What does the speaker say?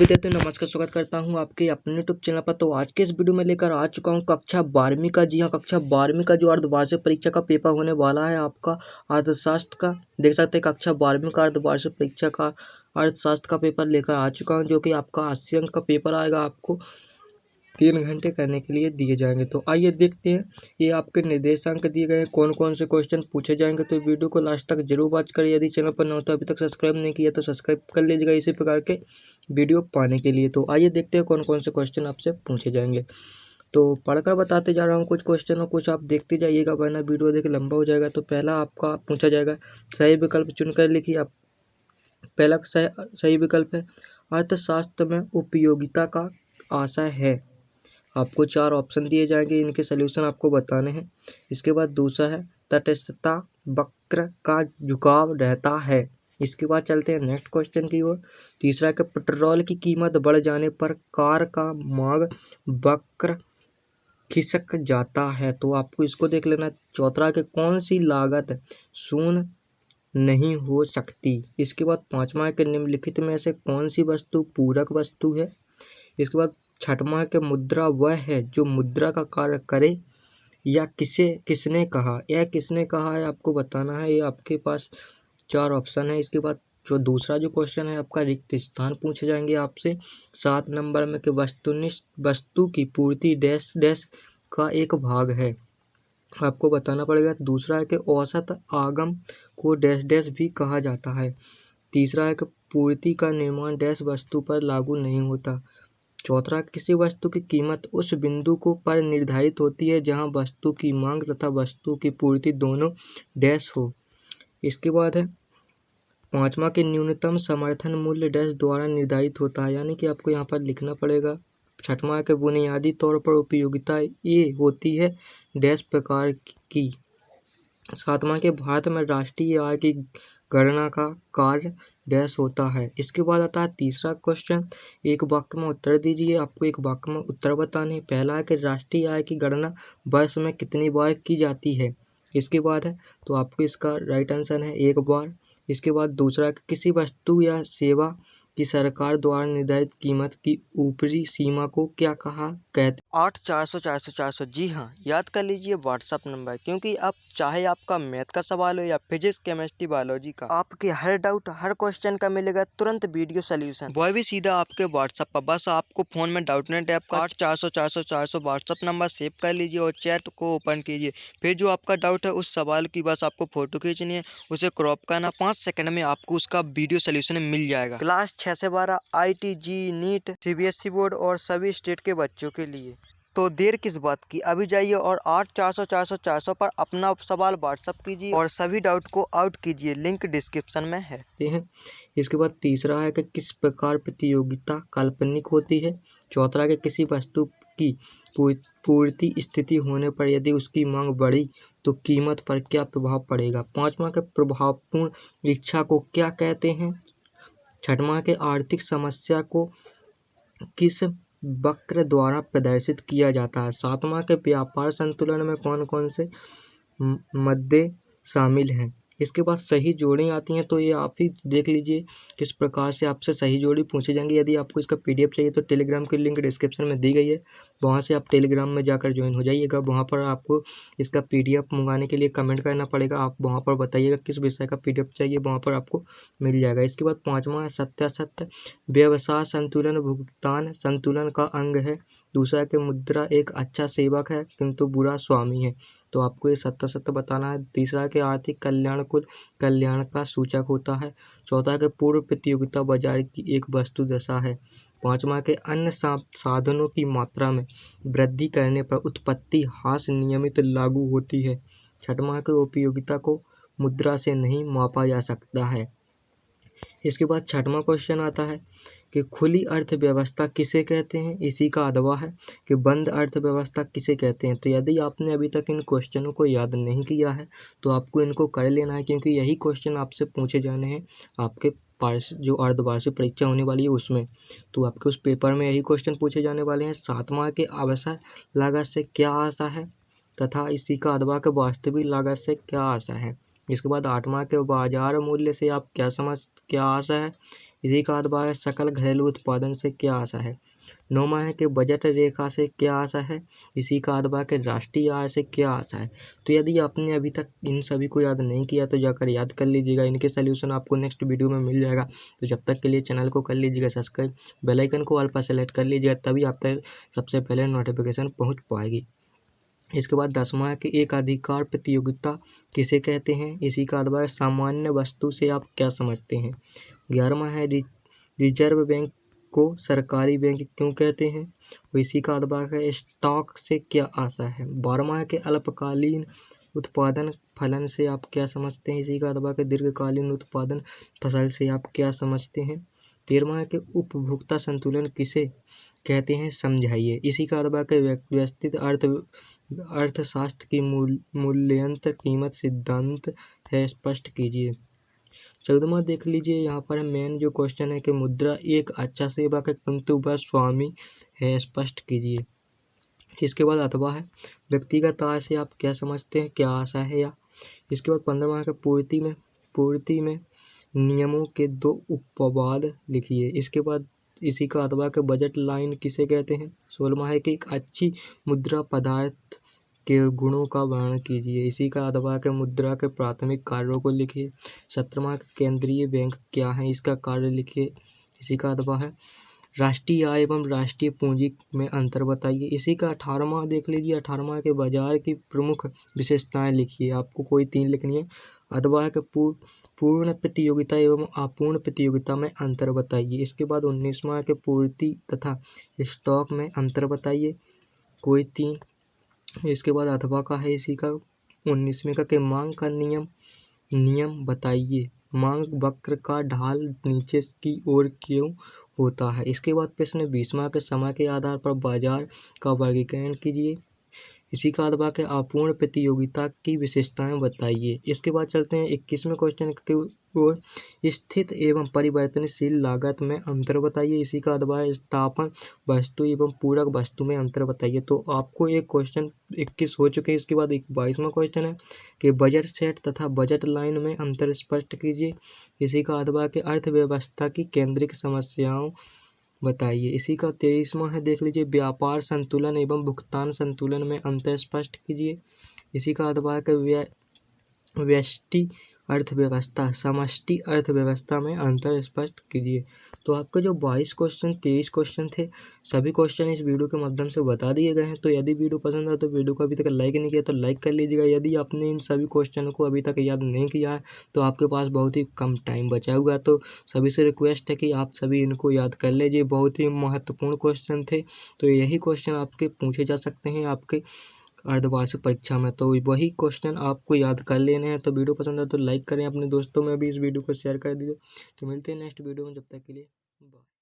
सभी देते नमस्कार, स्वागत करता हूं आपके अपने यूट्यूब चैनल पर। तो आज के इस वीडियो में लेकर आ चुका हूं कक्षा 12वीं का। जी हां, कक्षा 12वीं का जो अर्धवार्षिक परीक्षा का पेपर होने वाला है आपका अर्थशास्त्र का। देख सकते हैं कक्षा 12वीं का अर्धवार्षिक परीक्षा का अर्थशास्त्र का पेपर लेकर आ चुका हूं, जो कि आपका 80 अंक का पेपर आएगा। आपको 3 घंटे करने के लिए दिए जाएंगे। तो आइए देखते हैं ये आपके निर्देशांक दिए गए हैं, कौन कौन से क्वेश्चन पूछे जाएंगे। तो वीडियो को लास्ट तक जरूर वॉच करिए। यदि चैनल पर न हो तो अभी तक सब्सक्राइब नहीं किया तो सब्सक्राइब कर लीजिएगा इसी प्रकार के वीडियो पाने के लिए। तो आइए देखते हैं कौन कौन से क्वेश्चन आपसे पूछे जाएंगे। तो पढ़कर बताते जा रहा हूँ कुछ क्वेश्चन और कुछ आप देखते जाइएगा, वरना वीडियो देख लंबा हो जाएगा। तो पहला आपका पूछा जाएगा, सही विकल्प चुनकर लिखिए। आप पहला सही विकल्प है, अर्थशास्त्र में उपयोगिता का आशय है। आपको 4 ऑप्शन दिए जाएंगे, इनके सोल्यूशन आपको बताने हैं। इसके बाद दूसरा है, तटस्थता वक्र का झुकाव रहता है। इसके बाद चलते हैं नेक्स्ट क्वेश्चन की ओर। तीसरा है कि पेट्रोल की कीमत बढ़ जाने पर कार का मांग वक्र खिसक जाता है। तो आपको इसको देख लेना। चौथा है कि कौन सी लागत शून्य नहीं हो सकती। इसके बाद पांचवा है कि निम्नलिखित में से कौन सी वस्तु पूरक वस्तु है। इसके बाद छठवां है कि मुद्रा वह है जो मुद्रा का कार्य करे या किसने कहा। यह किसने कहा है आपको बताना है। ये आपके पास 4 ऑप्शन है। इसके बाद जो दूसरा जो क्वेश्चन है आपका, रिक्त स्थान पूछे जाएंगे आपसे 7 नंबर में कि वस्तुनिष्ठ वस्तु की पूर्ति डैश डैश का एक भाग है। आपको बताना पड़ेगा। दूसरा है कि औसत आगम को डैश डैश भी कहा जाता है। तीसरा है कि पूर्ति का निर्माण डैश वस्तु पर लागू नहीं होता। चौथा, किसी वस्तु की कीमत उस बिंदु को पर निर्धारित होती है जहां वस्तु की मांग तथा वस्तु की पूर्ति दोनों डैश हो। इसके बाद है पांचवा के न्यूनतम समर्थन मूल्य डैश द्वारा निर्धारित होता है, यानी कि आपको यहाँ पर लिखना पड़ेगा। छठवां के बुनियादी तौर पर उपयोगिता ये होती है डैश प्रकार की। सातवां के भारत में राष्ट्रीय आय की गणना का कार्य डैश होता है। इसके बाद आता है तीसरा क्वेश्चन, एक वाक्य में उत्तर दीजिए। आपको एक वाक्य में उत्तर बताने। पहला है कि राष्ट्रीय आय की गणना वर्ष में कितनी बार की जाती है। इसके बाद है तो आपको इसका राइट आंसर है 1 बार। इसके बाद दूसरा है कि किसी वस्तु या सेवा की सरकार द्वारा निर्धारित कीमत की ऊपरी सीमा को क्या कहा कहते 8400 जी हाँ, याद कर लीजिए व्हाट्सएप नंबर, क्योंकि आप चाहे आपका मैथ का सवाल हो या फिजिक्स केमिस्ट्री बायोलॉजी का, आपके हर डाउट हर क्वेश्चन का मिलेगा तुरंत वीडियो सोल्यूशन, वह भी सीधा आपके व्हाट्सएप पर। बस आपको फोन में डाउटनेट ऐप का 8400 व्हाट्सएप नंबर सेव कर लीजिए और चैट को ओपन कीजिए। फिर जो आपका डाउट है उस सवाल की बस आपको फोटो खींचनी है, उसे क्रॉप करना, 5 सेकंड में आपको उसका वीडियो सोल्यूशन मिल जाएगा। क्लास 6 से 12 IIT नीट CBSE बोर्ड और सभी स्टेट के बच्चों के लिए। तो देर किस बात की, अभी जाइए और 8400 पर अपना सवाल व्हाट्सएप कीजिए और सभी डाउट को आउट कीजिए, लिंक डिस्क्रिप्शन में है। इसके बाद तीसरा है कि किस प्रकार प्रतियोगिता काल्पनिक होती है। चौथा है कि किसी वस्तु की पूर्ति स्थिति होने पर यदि उसकी मांग बढ़ी तो कीमत पर क्या प्रभाव पड़ेगा। पांचवा के प्रभावपूर्ण इच्छा को क्या कहते हैं। छठवां के आर्थिक समस्या को किस वक्र द्वारा प्रदर्शित किया जाता है। सातवां के व्यापार संतुलन में कौन कौन से मुद्दे शामिल हैं। इसके बाद सही जोड़ी आती हैं, तो ये आप ही देख लीजिए किस प्रकार से आपसे सही जोड़ी पूछे जाएंगे। यदि आपको इसका PDF चाहिए तो टेलीग्राम की लिंक डिस्क्रिप्शन में दी गई है, वहाँ से आप टेलीग्राम में जाकर ज्वाइन हो जाइएगा। वहाँ पर आपको इसका PDF मंगाने के लिए कमेंट करना पड़ेगा। आप वहाँ पर बताइएगा किस विषय का PDF चाहिए, वहाँ पर आपको मिल जाएगा। इसके बाद पाँचवा है सत्यासत्य व्यवसाय संतुलन भुगतान संतुलन का अंग है। दूसरा कि मुद्रा एक अच्छा सेवक है किंतु बुरा स्वामी है, तो आपको ये सत्य बताना है। तीसरा कि आर्थिक कल्याण कुल कल्याण का सूचक होता है। चौथा कि पूर्व प्रतियोगिता बाजार की एक वस्तु दशा है। पांचवा के अन्य साधनों की मात्रा में वृद्धि करने पर उत्पत्ति ह्रास नियमित लागू होती है। छठवां के उपयोगिता को मुद्रा से नहीं मापा जा सकता है। इसके बाद छठवां क्वेश्चन आता है कि खुली अर्थव्यवस्था किसे कहते हैं। इसी का अथवा है कि बंद अर्थव्यवस्था किसे कहते हैं। तो यदि आपने अभी तक इन क्वेश्चनों को याद नहीं किया है तो आपको इनको कर लेना है, क्योंकि यही क्वेश्चन आपसे पूछे जाने हैं आपके पास जो अर्धवार्षिक परीक्षा होने वाली है उसमें। तो आपके उस पेपर में यही क्वेश्चन पूछे जाने वाले हैं। सातवां के अवसर लागत से क्या आशा है तथा इसी का अथवा के वास्तविक लागत से क्या आशा है। इसके बाद 8वां के बाजार मूल्य से आप क्या आशा है, इसी का अथवा है सकल घरेलू उत्पादन से क्या आशा है। 9वां है कि बजट रेखा से क्या आशा है, इसी का अथवा के राष्ट्रीय आय से क्या आशा है। तो यदि आपने अभी तक इन सभी को याद नहीं किया तो जाकर याद कर लीजिएगा, इनके सोल्यूशन आपको नेक्स्ट वीडियो में मिल जाएगा। तो जब तक के लिए चैनल को कर लीजिएगा सब्सक्राइब, बेल आइकन को ऑल पर सेलेक्ट कर लीजिएगा, तभी आप तक सबसे पहले नोटिफिकेशन पहुँच पाएगी। इसके बाद 10वां है कि एक अधिकार प्रतियोगिता किसे कहते हैं, इसी का अथवा सामान्य वस्तु से आप क्या समझते हैं। 11वां है रिजर्व बैंक को सरकारी बैंक क्यों कहते हैं, और इसी का अथवा है स्टॉक से क्या आशा है। 12वां है कि अल्पकालीन उत्पादन फलन से आप क्या समझते हैं, इसी का अथवा के दीर्घकालीन उत्पादन फसल से आप क्या समझते हैं। 13वां है कि उपभोक्ता संतुलन किसे कहते हैं, समझाइए, इसी का अथवा के व्यवस्थित अर्थशास्त्र की मूल्यंतर कीमत सिद्धांत है, स्पष्ट कीजिए। 14वां देख लीजिए, यहाँ पर मेन जो क्वेश्चन है कि मुद्रा एक अच्छा सेवक है किंतु वह स्वामी है, स्पष्ट कीजिए। इसके बाद अथवा है व्यक्तिगत आय से आप क्या समझते हैं, क्या आशा है या। इसके बाद 15वां है पूर्ति में नियमों के 2 उपवाद लिखिए। इसके बाद इसी का अथवा के बजट लाइन किसे कहते हैं। 16वां है कि एक अच्छी मुद्रा पदार्थ के गुणों का वर्णन कीजिए, इसी का अथवा के मुद्रा के प्राथमिक कार्यों को लिखिए। 17वां केंद्रीय बैंक क्या है, इसका कार्य लिखिए, इसी का अथवा है राष्ट्रीय आय एवं राष्ट्रीय पूंजी में अंतर बताइए। इसी का 18वां देख लीजिए, 18वां के बाजार की प्रमुख विशेषताएं लिखिए, आपको कोई 3 लिखनी है। अथवा के पूर्ण प्रतियोगिता एवं अपूर्ण प्रतियोगिता में अंतर बताइए। इसके बाद 19वां के पूर्ति तथा स्टॉक में अंतर बताइए, कोई 3। इसके बाद अथवा का है इसी का 19वें का कि मांग का नियम बताइए, मांग वक्र का ढाल नीचे की ओर क्यों होता है। इसके बाद प्रश्न 20वां के समय के आधार पर बाजार का वर्गीकरण कीजिए, इसी का अथवा के अपूर्ण प्रतियोगिता की विशेषताएं बताइए। इसके बाद चलते हैं 21वें क्वेश्चन की ओर, स्थित एवं परिवर्तनशील लागत में अंतर बताइए, इसी का अथवा स्थापन वस्तु एवं पूरक वस्तु में अंतर बताइए। तो आपको एक क्वेश्चन 21 हो चुके हैं। इसके बाद 22वां क्वेश्चन है कि बजट सेट तथा बजट लाइन में अंतर स्पष्ट कीजिए, इसी का अथवा के अर्थव्यवस्था की केंद्रिक समस्याओं बताइए। इसी का 23वां है देख लीजिए, व्यापार संतुलन एवं भुगतान संतुलन में अंतर स्पष्ट कीजिए, इसी का अथवा है व्यष्टि अर्थव्यवस्था समष्टि अर्थव्यवस्था में अंतर स्पष्ट कीजिए। तो आपके जो 22 क्वेश्चन 23 क्वेश्चन थे, सभी क्वेश्चन इस वीडियो के माध्यम से बता दिए गए हैं। तो यदि वीडियो पसंद आए तो वीडियो को अभी तक लाइक नहीं किया तो लाइक कर लीजिएगा। यदि आपने इन सभी क्वेश्चनों को अभी तक याद नहीं किया है तो आपके पास बहुत ही कम टाइम बचा हुआ है, तो सभी से रिक्वेस्ट है कि आप सभी इनको याद कर लीजिए, बहुत ही महत्वपूर्ण क्वेश्चन थे। तो यही क्वेश्चन आपके पूछे जा सकते हैं आपके अर्धवार्षिक परीक्षा में, तो वही क्वेश्चन आपको याद कर लेने हैं। तो वीडियो पसंद है तो लाइक करें, अपने दोस्तों में भी इस वीडियो को शेयर कर दीजिए। तो मिलते हैं नेक्स्ट वीडियो में, जब तक के लिए बाय।